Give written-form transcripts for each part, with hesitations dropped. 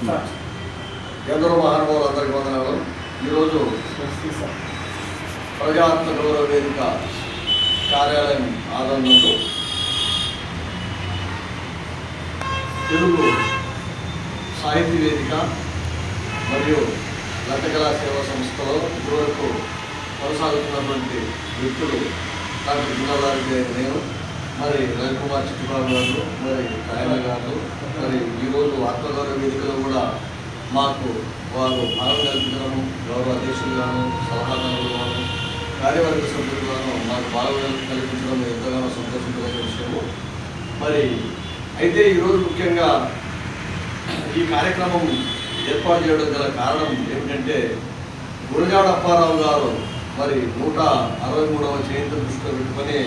ఎందరో మహానుభావులందరికీ వందనాలు. ఈరోజు ప్రజాత్మ గౌరవ వేదిక కార్యాలయం ఆదరణలో తెలుగు సాహితీ వేదిక మరియు లలితకళా సేవా సంస్థలో ఇదివరకు కొనసాగుతున్నటువంటి వ్యక్తులు డాక్టర్ జిల్లాదారి నేను, మరి రవికుమార్ చిట్టుబాబు గారు, మరి ఆయన గారు, మరి ఈరోజు ఆత్మగౌరవ వేదికలో కూడా మాకు వారు భాగం కల్పించడము, గౌరవ అధ్యక్షులుగాను, సలహాదారులుగాను, కార్యవర్గ సభ్యులుగాను మాకు భాగం కల్పించడం ఎంతగానో సంతోషించదగిన విషయము. మరి అయితే ఈరోజు ముఖ్యంగా ఈ కార్యక్రమం ఏర్పాటు చేయడం గల కారణం ఏమిటంటే, గురజాడ అప్పారావు గారు మరి 163వ జయంతి దృష్టిలో పెట్టుకొని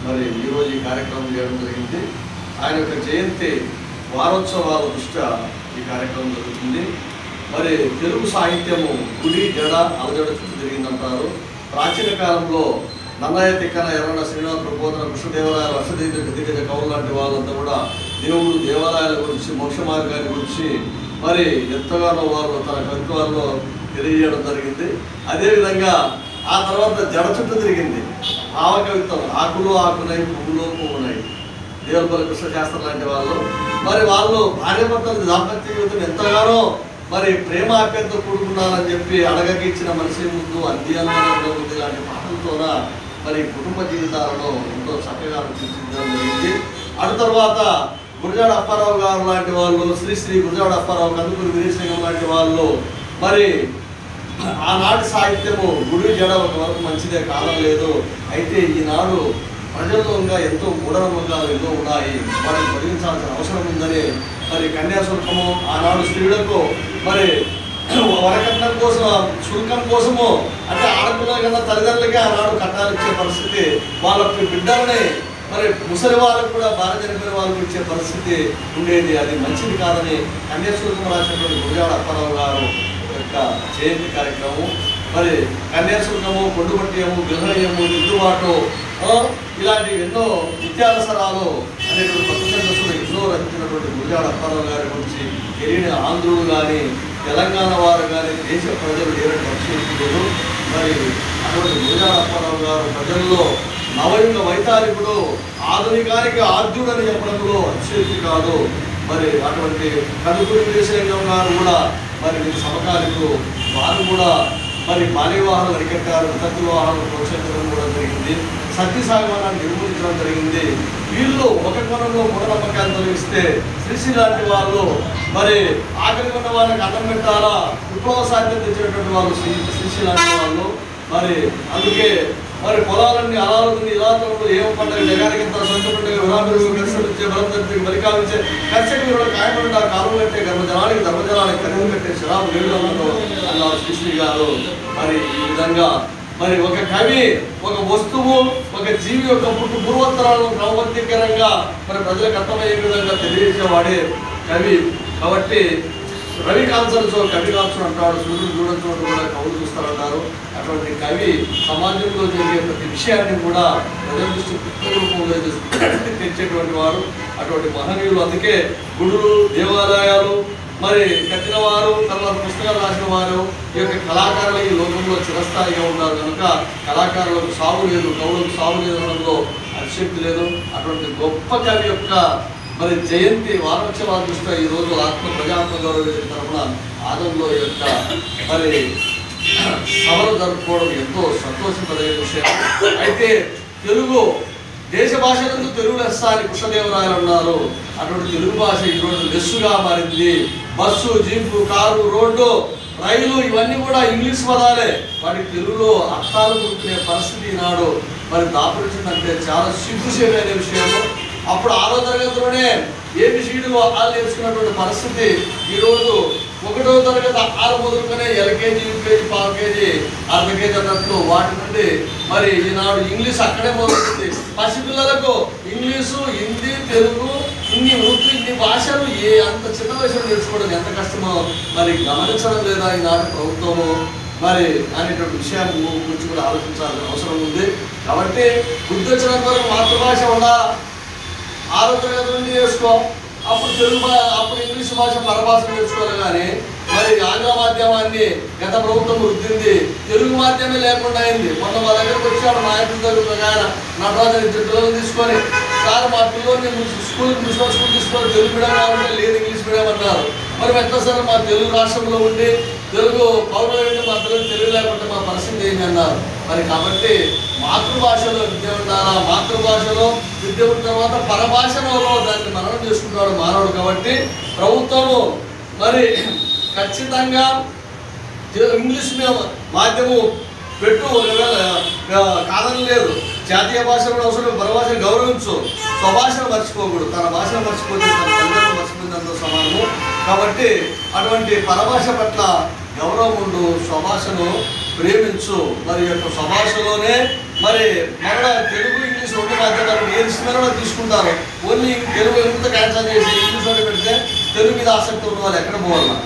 మరి ఈరోజు ఈ కార్యక్రమం చేయడం జరిగింది. ఆయన యొక్క జయంతి వారోత్సవాల దృష్ట్యా ఈ కార్యక్రమం జరుగుతుంది. మరి తెలుగు సాహిత్యము గుడి జడ అలజడ చుట్టూ జరిగిందంటారు. ప్రాచీన కాలంలో నన్నయ్య తిక్కన, ఎర్రన్న శ్రీనాథ్, ప్రబోధన, కృష్ణదేవరాయలు, దిగ్గజ కవులు లాంటి వాళ్ళంతా కూడా దేవుడు దేవాలయాల గురించి, మోక్ష మార్గాన్ని గురించి మరి ఎంతగానో వారు తన కవిత్వాల్లో తెలియజేయడం జరిగింది. అదేవిధంగా ఆ తర్వాత జడ చుట్టూ తిరిగింది భావ కవిత్వం. ఆకులు ఆకునై, పువ్వులు పువ్వునై, దేవులపల్లి కృష్ణశాస్త్రం లాంటి వాళ్ళు మరి వాళ్ళు భార్యాభర్తల దాంపత్య జీవితం ఎంతగానో మరి ప్రేమ ఆప్యాయతతో కూడుకున్నారని చెప్పి అడగకిచ్చిన మనిషి ముందు అధ్యయనంలో ఉంది లాంటి పాటలతోన మరి కుటుంబ జీవితాలను ఎంతో చక్కగా తీర్చిదిద్దడం జరిగింది. అటు తర్వాత గురజాడ అప్పారావు గారు లాంటి వాళ్ళు, శ్రీ గురజాడ అప్పారావు, కందుకూరి వీరేశలింగం లాంటి వాళ్ళు మరి ఆనాటి సాహిత్యము గుడి జడ ఒక వరకు మంచిదే కాలం లేదు. అయితే ఈనాడు ప్రజల్లో ఇంకా ఎంతో మూఢనమ్మకాలు ఎన్నో ఉన్నాయి, వాటిని తొలగించాల్సిన అవసరం ఉందని మరి కన్యాశుల్కము ఆనాడు స్త్రీలకు మరి వరకట్నం కోసం, శుల్కం కోసము అంటే ఆడపిల్లల కన్నా తల్లిదండ్రులకి ఆనాడు కట్టాలు ఇచ్చే పరిస్థితి, వాళ్ళ బిడ్డలని మరి ముసలి వాళ్ళకు కూడా భార్య చనిపోయిన వాళ్ళకు ఇచ్చే పరిస్థితి ఉండేది. అది మంచిది కాదని కన్యాశుల్కం రాసినటువంటి గురజాడ అప్పారావు గారు యొక్క జయంతి కార్యక్రమం. మరి కన్యాశుల్కము, కొండుపట్టియము, గృహణీయము, దిద్దుబాటు ఇలాంటి ఎన్నో నిత్యావసరాలు అనేటువంటి కొత్త ఛందస్సులు ఎన్నో రచించినటువంటి గురజాడ అప్పారావు గారి గురించి తెలియని ఆంధ్రులు కానీ, తెలంగాణ వారు కానీ, దేశ ప్రజలు ఏమైనా పరిశీలించలేదు. మరి అటువంటి గురజాడ అప్పారావు గారు ప్రజల్లో నవయుగ వైతాళికుడు, ఆధునికానికి ఆద్యుడు అని చెప్పడంలో అతిశయోక్తి కాదు. మరి అటువంటి కందుకూరి వీరేశలింగం గారు కూడా మరి సమకాలికులు, వారు కూడా మరి బాల్య వివాహాలు అరికట్టారు, వితంతు వివాహాలను ప్రోత్సహించడం కూడా జరిగింది, సత్యసాగమనాన్ని నిర్మూలించడం జరిగింది. వీళ్ళు ఒక కోణంలో మూఢనమ్మకాలు తొలగిస్తే శ్రీశ్రీ లాంటి వాళ్ళు మరి ఆకలి ఉన్న వాళ్ళకి అన్నం పెట్టాలా, విప్లవ సాధ్యం తెచ్చినటువంటి వాళ్ళు శ్రీశ్రీ లాంటి వాళ్ళు. మరి అందుకే మరి పొలాలన్నీ అలాలన్నీ ఇలాతలు ఏం పండుగ జగానికి ఇంత సొంత పండుగ విరామిరుగు కలిసి బలంతరికి బలికావించే కర్షక వీరుడు కాయమండ కాలువ కట్టే గర్భజనానికి ధర్మజనానికి ఖరీదు కట్టే శరాబు వేడులో అన్నారు శ్రీశ్రీ గారు. మరి ఈ విధంగా మరి ఒక కవి, ఒక వస్తువు, ఒక జీవి యొక్క పూర్వోత్తరాలను క్రమబద్ధీకరంగా మరి ప్రజలకు అర్థమయ్యే విధంగా తెలియజేసేవాడే కవి. కాబట్టి రవి కాల్చడంతో కవి కాల్చడం అంటాడు, సూర్యుడు చూడడం చోటు కూడా కవులు చూస్తారంటారు. అటువంటి కవి సమాజంలో జరిగే ప్రతి విషయాన్ని కూడా ప్రజల దృష్టి తెచ్చేటువంటి వారు, అటువంటి మహనీయులు. అందుకే గుడులు, దేవాలయాలు మరి కట్టిన వారు, తర్వాత పుస్తకాలు రాసిన వారు ఈ యొక్క కళాకారులు ఈ లోకంలో చిరస్థాయిగా ఉన్నారు కనుక కళాకారులకు సాగు లేదు, కవులకు సాగు లేదు అనడంలో అతిశక్తి లేదు. అటువంటి గొప్ప కవి యొక్క మరి జయంతి వారోత్సవాల దృష్ట్యా ఈరోజు ప్రజాత్మ గౌరవ వేదిక తరఫున ఆదంలో యొక్క మరి సభలు జరుపుకోవడం ఎంతో సంతోషింపదగిన విషయం. అయితే తెలుగు దేశ భాషలందు తెలుగు లెస్స అని కృష్ణదేవరాయలు అన్నారు. అటువంటి తెలుగు భాష ఈరోజు లెస్సుగా మారింది. బస్సు, జీపు, కారు, రోడ్డు, రైలు ఇవన్నీ కూడా ఇంగ్లీష్ పదాలే. వాటి తెలుగులో అర్థాలు గుర్తునే పరిస్థితి ఈనాడు మరి దాపురించిందంటే చాలా సిగ్గుసేమైన విషయము. అప్పుడు 6వ తరగతిలోనే ఏబిసిడి వాళ్ళు నేర్చుకున్నటువంటి పరిస్థితి ఈరోజు 1వ తరగతి ఆరు మొదలుకొని ఎల్కేజీ, యూకేజీ, పావు కేజీ, అర్ధ కేజీ అన్నట్లు వాటి నుండి మరి ఈనాడు ఇంగ్లీష్ అక్కడే మొదలుతుంది. పసిపిల్లలకు ఇంగ్లీషు, హిందీ, తెలుగు ఇన్ని భాషలు అంత చిన్న వయసులో నేర్చుకోవడం ఎంత కష్టమో మరి గమనించడం లేదా ఈనాడు ప్రభుత్వము మరి అనేటువంటి విషయాన్ని గురించి కూడా ఆలోచించాల్సిన అవసరం ఉంది. కాబట్టి బుద్ధి వచ్చినంత వరకు మాతృభాష ఉండాలా, 6వ తరగతి నుండి నేర్చుకో, అప్పుడు ఇంగ్లీష్ భాష పరభాష నేర్చుకోవాలి. కానీ మరి ఆంగ్ల మాధ్యమాన్ని గత ప్రభుత్వం రుద్దింది, తెలుగు మాధ్యమే లేకుండా అయింది. మొన్న మా దగ్గరకు వచ్చాడు మా ఇంటి దగ్గర ఆయన నటరాజు పిల్లలను తీసుకొని, సార్ మా పిల్లల్ని మున్సిపల్ స్కూల్ తీసుకొని తెలుగు మీడియం కావాలంటే లేదు ఇంగ్లీష్ మీడియం అన్నారు. మరి ఎట్లా సార్ మా తెలుగు రాష్ట్రంలో ఉండి తెలుగు పౌరులు మా పిల్లలు తెలుగు లేకుంటే మా పరిస్థితి ఏంటి అన్నారు. మరి కాబట్టి మాతృభాషలో విద్య ఉండాలా, మాతృభాషలో విద్య ఉన్న తర్వాత పరభాషలో దాన్ని మననం చేసుకుంటాడు మానవుడు. కాబట్టి ప్రభుత్వము మరి ఖచ్చితంగా ఇంగ్లీష్ మాధ్యమం పెట్టు, కాదని లేదు. జాతీయ భాష కూడా అవసరం, పరభాషను గౌరవించు, స్వభాషను మర్చిపోకూడదు. తన భాషను మర్చిపోతే తన తల్లిదండ్రులు మర్చిపోయినంత సమానము. కాబట్టి అటువంటి పరభాష పట్ల గౌరవం ఉండు, స్వభాషను ప్రేమించు. మరి యొక్క స్వభాషలోనే మరి మరణ తెలుగు ఇంగ్లీష్ రెండు మాధ్యమాలు ఏ ఇష్టమైన తీసుకుంటారు. ఓన్లీ తెలుగు ఎంత క్యాన్సల్ చేసి ఇంగ్లీష్ ఒకటి పెడితే తెలుగు మీద ఆసక్తి ఉన్న వాళ్ళు ఎక్కడ పోవాలన్నా.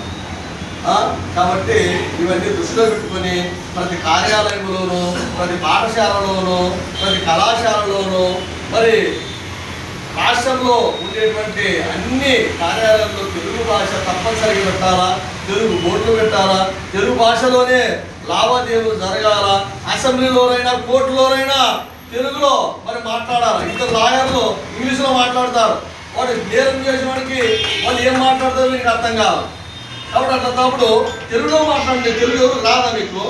కాబట్టి ఇవన్నీ దృష్టిలో పెట్టుకొని ప్రతి కార్యాలయంలోనూ, ప్రతి పాఠశాలలోనూ, ప్రతి కళాశాలలోనూ, మరి రాష్ట్రంలో ఉండేటువంటి అన్ని కార్యాలయాల్లో తెలుగు భాష తప్పనిసరిగా పెట్టాలా, తెలుగు బోర్డులు పెట్టాలా, తెలుగు భాషలోనే లావాదేవీలు జరగాల. అసెంబ్లీలోనైనా కోర్టులోనైనా తెలుగులో మరి మాట్లాడాలి. ఇద్దరు లాయర్లు ఇంగ్లీష్లో మాట్లాడతారు, వాడు నేరం చేసిన వాడికి వాళ్ళు ఏం మాట్లాడతారో మీకు అర్థం కాదు. కాబట్టి అట్లా తెలుగులో మాట్లాడండి. తెలుగు ఎవరు రాదా మీకు?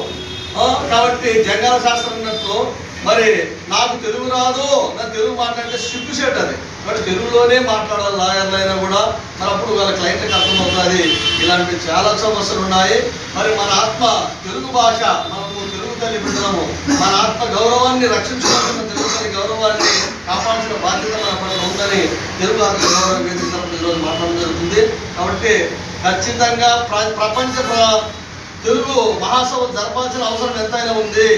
కాబట్టి జంగాల శాస్త్రం అన్నట్లు మరి నాకు తెలుగు రాదు, నా తెలుగు మాట్లాడితే సిగ్గుసేట్ అది. బట్ తెలుగులోనే మాట్లాడాలి లాయర్లు అయినా కూడా. మరి అప్పుడు వాళ్ళ క్లయింట్కి అర్థమవుతుంది. ఇలాంటి చాలా సమస్యలు ఉన్నాయి. మరి మన ఆత్మ తెలుగు భాష, మనము తెలుగు తల్లి బిడ్డలము, మన ఆత్మ గౌరవాన్ని రక్షించుకోవాల్సిన తెలుగు తల్లి గౌరవాన్ని కాపాడాల్సిన బాధ్యత మన పట్ల ఉందని తెలుగు ఆత్మ గౌరవ వేదిక ఈరోజు మాట్లాడడం జరుగుతుంది. కాబట్టి ఖచ్చితంగా ప్రపంచ తెలుగు మహాసభ జరపాల్సిన అవసరం ఎంతైనా ఉంది.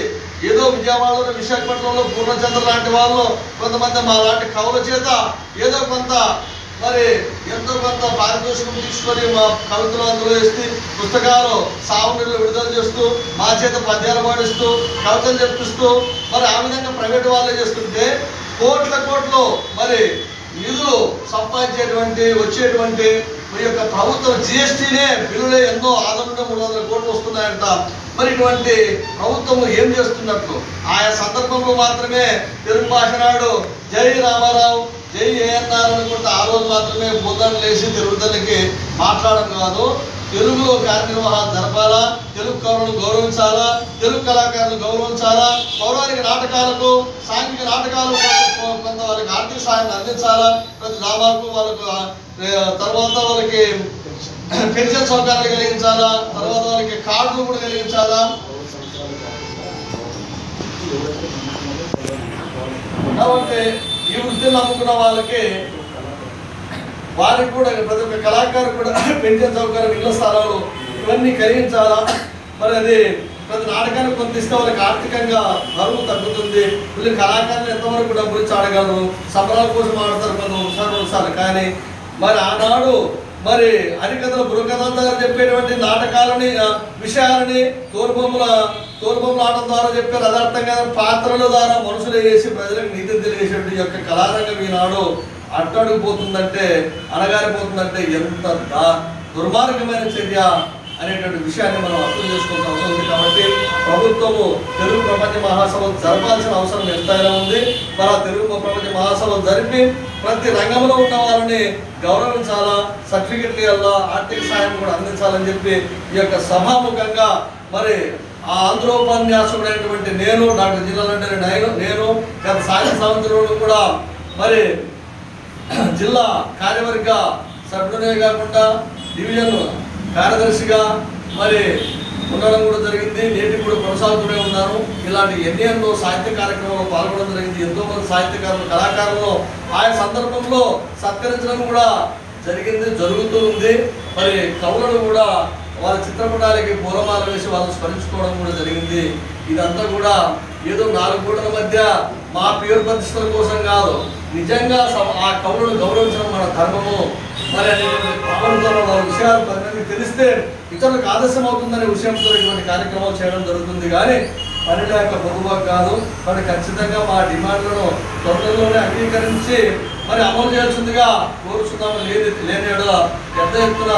ఏదో విజయవాడలో, విశాఖపట్నంలో పూర్ణచంద్ర లాంటి వాళ్ళు కొంతమంది మా లాంటి కవుల చేత ఏదో కొంత మరి ఎంతో కొంత పారితోషికం తీసుకొని మా కవితలు అందులో వేసి పుస్తకాలు సాగునీళ్ళు విడుదల చేస్తూ మా చేత పద్యాలు పాడిస్తూ కవితలు చెప్పిస్తూ మరి ఆ విధంగా ప్రైవేట్ వాళ్ళే చేస్తుంటే కోట్లు మరి నిధులు సంపాదించేటువంటి వచ్చేటువంటి ఈ యొక్క ప్రభుత్వం జిఎస్టీనే బిల్లులే ఎన్నో 600-300 కోట్లు వస్తున్నాయంట. మరి ఇటువంటి ప్రభుత్వం ఏం చేస్తున్నట్లు ఆయా సందర్భంలో మాత్రమే తెలుగు భాష నాడు జై రామారావు, జై ఏఎన్ఆర్ అనుకుంటే ఆ రోజు మాత్రమే బుద్ధను లేచి తెలుగు తల్లికి మాట్లాడడం కాదు. తెలుగులో కార్యనిర్వహణ జరపాలా, తెలుగు కవులను గౌరవించాలా, తెలుగు కళాకారులను గౌరవించాలా, పౌరాణిక నాటకాలకు, సాంఘిక నాటకాలకు కొంత వాళ్ళకి ఆర్థిక సాయాన్ని అందించాలా. ప్రతి డ్రామాకు వాళ్ళకు తర్వాత వాళ్ళకి పెన్షన్ సౌకర్యాలు కలిగించాలా, తర్వాత వాళ్ళకి కార్డులు కూడా కలిగించాలా. కాబట్టి ఈ వృత్తిని నమ్ముకున్న వారికి కూడా ప్రతి ఒక్క కళాకారు కూడా పెన్షన్ సౌకర్యం, ఇళ్ల స్థలాలు ఇవన్నీ కలిగించాలా. మరి అది ప్రతి నాటకానికి కొంత ఇస్తే వాళ్ళకి ఆర్థికంగా బరువు తగ్గుతుంది. వీళ్ళు కళాకారులు ఎంతవరకు డబ్బులు ఇచ్చి ఆడగలరు, సంబరాల కోసం ఆడతారు కొంతసారి. కానీ మరి ఆనాడు మరి హరికథలు, బుర్రకథల ద్వారా చెప్పేటువంటి నాటకాలని, విషయాలని తోలుబొమ్మల ఆటం ద్వారా చెప్పారు. అదార్థంగా పాత్రల ద్వారా మనుషులు వేసి ప్రజలకు నీతిని తెలియజేసేటువంటి యొక్క కళారంగం ఈనాడు అట్టడుగుపోతుందంటే, అణగారిపోతుందంటే ఎంత దుర్మార్గమైన చర్య అనేటువంటి విషయాన్ని మనం అర్థం చేసుకోవాల్సిన అవసరం ఉంది. కాబట్టి ప్రభుత్వము తెలుగు ప్రపంచ మహాసభలు జరపాల్సిన అవసరం ఎంతైనా ఉంది. మరి ఆ తెలుగు ప్రపంచ మహాసభలు జరిపి ప్రతి రంగంలో ఉన్న వాళ్ళని గౌరవించాలా, సర్టిఫికెట్లు ఇవ్వాలా, ఆర్థిక సాయం కూడా అందించాలని చెప్పి ఈ యొక్క సభాముఖంగా మరి ఆ ఆంధ్రోపన్యాసకుడైనటువంటి నేను డాక్టర్ జిల్లాలంటే నేను గత సాయంత్రం సంవత్సరంలో కూడా మరి జిల్లా కార్యవర్గ సభ్యుడే కాకుండా డివిజన్ కార్యదర్శిగా మరి ఉండడం కూడా జరిగింది. నేటికి కూడా కొనసాగుతూనే ఉన్నాను. ఇలాంటి ఎన్నెన్నో సాహిత్య కార్యక్రమంలో పాల్గొనడం జరిగింది. ఎంతోమంది సాహిత్యకారులు, కళాకారులను ఆయా సందర్భంలో సత్కరించడం కూడా జరుగుతూ ఉంది. మరి కవులను కూడా వాళ్ళ చిత్రపటాలకి పూలమాల వేసి వాళ్ళని స్మరించుకోవడం కూడా జరిగింది. ఇదంతా కూడా ఏదో 4 గోడల మధ్య మా పేరు ప్రతిష్టల కోసం కాదు, నిజంగా ఆ కవులను గౌరవించడం మన ధర్మము. మరి ప్రపంచంలో వాళ్ళ విషయాలు పని తెలిస్తే ఇతరులకు ఆదర్శం అవుతుందనే విషయంతో ఇటువంటి కార్యక్రమాలు చేయడం జరుగుతుంది. కానీ పనిలో యొక్క పొదుపు కాదు. మరి ఖచ్చితంగా మా డిమాండ్లను తొందరలోనే అంగీకరించి మరి అమలు చేయాల్సిందిగా కోరుచున్నాము. లేని పెద్ద ఎత్తున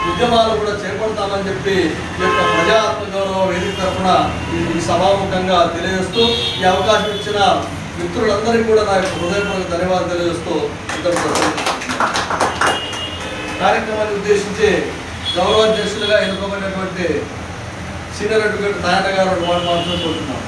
ఉద్యమాలు కూడా చేపడతామని చెప్పి ఈ యొక్క ప్రజా ఆత్మగౌరవ వేదిక తరఫున ఈ సభాముఖంగా తెలియజేస్తూ ఈ అవకాశం ఇచ్చిన మిత్రులందరికీ కూడా నా యొక్క హృదయపూర్వక ధన్యవాదాలు తెలియజేస్తూ కార్యక్రమాన్ని ఉద్దేశించి గౌరవాధ్యక్షులుగా ఎన్నుకోబడినటువంటి సీనియర్ అడ్వకేట్ తాయన్న గారు మాట్లాడుతూ కోరుతున్నాం.